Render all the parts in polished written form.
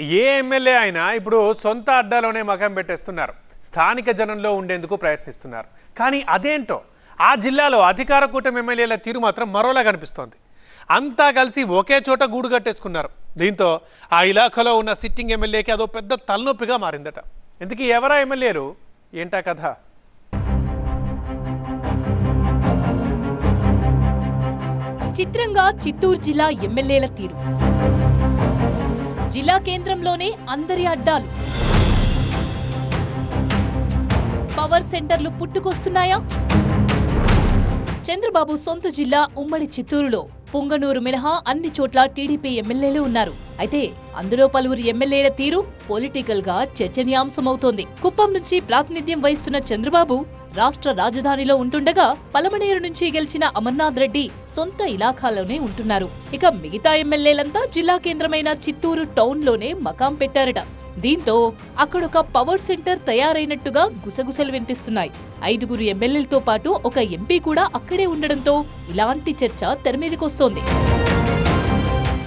ఏ MLA అయినా ఇప్పుడు సొంత అడ్డాలోనే మకం పెట్టేస్తున్నారు. స్థానిక జనంలో ఉండేందుకు ప్రయత్నిస్తున్నారు. కానీ అదేంటో ఆ జిల్లాలో అధికార కూటమి ఎమ్మెల్యేల తీరు మాత్రం మరోలా కనిపిస్తోంది. అంతా కలిసి ఒకే చోట గూడు కట్టేసుకున్నారు. దీంతో ఆ ఇలాఖలో ఉన్న సిట్టింగ్ ఎమ్మెల్యేకి అదో పెద్ద తలనొప్పిగా మారిందట. ఇంతకీ ఎవరా ఎమ్మెల్యేలు, ఏంటా కథ? చిత్రంగా చిత్తూరు జిల్లా ఎమ్మెల్యేల తీరు. జిల్లా కేంద్రంలోనే అందరి అడ్డాలు. పవర్ సెంటర్లు పుట్టుకొస్తున్నాయా? చంద్రబాబు సొంత జిల్లా ఉమ్మడి చిత్తూరులో పుంగనూరు మినహా అన్ని చోట్ల టీడీపీ ఎమ్మెల్యేలు ఉన్నారు. అయితే అందులో పలువురు ఎమ్మెల్యేల తీరు పొలిటికల్ గా చర్చనీయాంశమవుతోంది. కుప్పం నుంచి ప్రాతినిధ్యం వహిస్తున్న చంద్రబాబు రాష్ట్ర రాజధానిలో ఉంటుండగా పలమనేరు నుంచి గెలిచిన అమర్నాథ్ రెడ్డి సొంత ఇలాఖాలోనే ఉంటున్నారు. ఇక మిగతా ఎమ్మెల్యేలంతా జిల్లా కేంద్రమైన చిత్తూరు టౌన్ లోనే మకాం పెట్టారట. దీంతో అక్కడొక పవర్ సెంటర్ తయారైనట్టుగా గుసగుసలు వినిపిస్తున్నాయి. 5 ఎమ్మెల్యేలతో పాటు ఒక ఎంపీ కూడా అక్కడే ఉండడంతో ఇలాంటి చర్చ తెరమీదికొస్తోంది.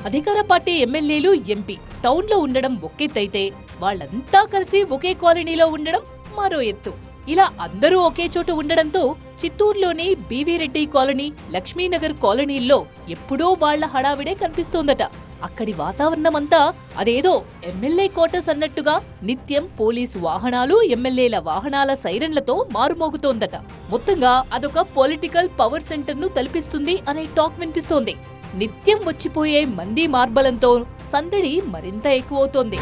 అధికార పార్టీ ఎమ్మెల్యేలు ఎంపీ టౌన్ లో ఉండడం ఒకెత్తైతే వాళ్ళంతా కలిసి ఒకే కాలనీలో ఉండడం మరో ఎత్తు. ఇలా అందరూ ఒకే చోట ఉండడంతో చిత్తూరులోని బీవీ రెడ్డి కాలనీ, లక్ష్మీనగర్ కాలనీల్లో ఎప్పుడూ వాళ్ల హడావిడే కనిపిస్తోందట. అక్కడి వాతావరణమంతా అదేదో ఎమ్మెల్యే క్వార్టర్స్ అన్నట్టుగా నిత్యం పోలీసు వాహనాలు, ఎమ్మెల్యేల వాహనాల సైరన్లతో మారుమోగుతోందట. మొత్తంగా అదొక పొలిటికల్ పవర్ సెంటర్ ను తలపిస్తుంది అనే టాక్ వినిపిస్తోంది. నిత్యం వచ్చిపోయే మంది మార్బలంతో సందడి మరింత ఎక్కువవుతోంది.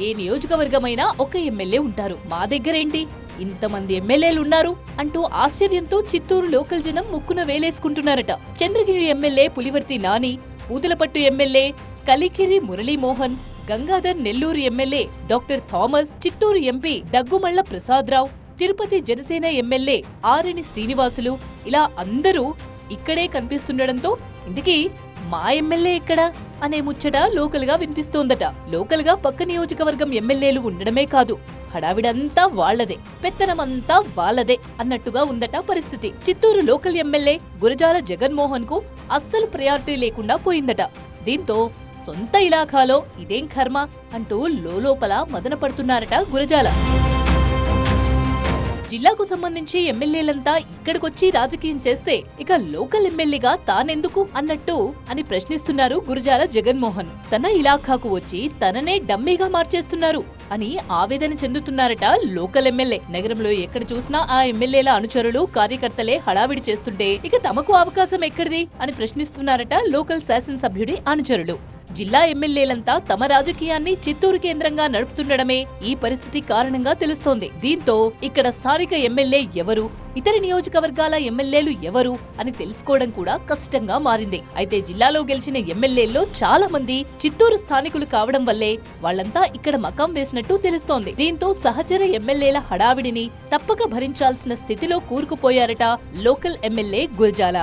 ఏ నియోజకవర్గమైనా ఒక ఎమ్మెల్యే ఉంటారు, మా దగ్గరేంటి ఇంతమంది ఎమ్మెల్యేలు ఉన్నారు అంటూ ఆశ్చర్యంతో చిత్తూరు లోకల్ జనం ముక్కున వేలేసుకుంటున్నారట. Chandragiri MLA Pulivarthi Nani, Puthalapattu MLA Kalikiri Muralimohan, Gangadhar Nellore MLA doctor Thomas, Chittoor MP Daggumalla Prasadarao, Tirupati Janasena MLA Arani Srinivasulu ఇలా అందరూ ఇక్కడే కనిపిస్తుండడంతో ఇందుకీ మా ఎమ్మెల్యే ఎక్కడా అనే ముచ్చట లోకల్ గా వినిపిస్తోందట. లోకల్ గా పక్క నియోజకవర్గం ఎమ్మెల్యేలు ఉండడమే కాదు, హడావిడంతా వాళ్లదే, పెత్తనమంతా వాళ్లదే అన్నట్టుగా ఉందట పరిస్థితి. చిత్తూరు లోకల్ ఎమ్మెల్యే గురజాల జగన్మోహన్ కు అస్సలు ప్రయారిటీ లేకుండా పోయిందట. దీంతో సొంత ఇలాఖాలో ఇదేం కర్మ అంటూ లోలోపల మదన పడుతున్నారట గురజాల. జిల్లాకు సంబంధించి ఎమ్మెల్యేలంతా ఇక్కడికొచ్చి రాజకీయం చేస్తే ఇక లోకల్ ఎమ్మెల్యేగా తానెందుకు అన్నట్టు అని ప్రశ్నిస్తున్నారు గురజాల జగన్మోహన్. తన ఇలాఖాకు వచ్చి తననే డమ్మీగా మార్చేస్తున్నారు అని ఆవేదన చెందుతున్నారట లోకల్ ఎమ్మెల్యే. నగరంలో ఎక్కడ చూసినా ఆ ఎమ్మెల్యేల అనుచరులు, కార్యకర్తలే హడావిడి చేస్తుంటే ఇక తమకు అవకాశం ఎక్కడిది అని ప్రశ్నిస్తున్నారట లోకల్ శాసనసభ్యుడి అనుచరులు. జిల్లా ఎమ్మెల్యేలంతా తమ రాజకీయాన్ని చిత్తూరు కేంద్రంగా నడుపుతుండడమే ఈ పరిస్థితి కారణంగా తెలుస్తోంది. దీంతో ఇక్కడ స్థానిక ఎమ్మెల్యే ఎవరు, ఇతర నియోజకవర్గాల ఎమ్మెల్యేలు ఎవరు అని తెలుసుకోవడం కూడా కష్టంగా మారింది. అయితే జిల్లాలో గెలిచిన ఎమ్మెల్యేల్లో చాలా మంది చిత్తూరు స్థానికులు కావడం వల్లే వాళ్లంతా ఇక్కడ మకాం వేసినట్టు తెలుస్తోంది. దీంతో సహచర ఎమ్మెల్యేల హడావిడిని తప్పక భరించాల్సిన స్థితిలో కూరుకుపోయారట లోకల్ ఎమ్మెల్యే గురజాల.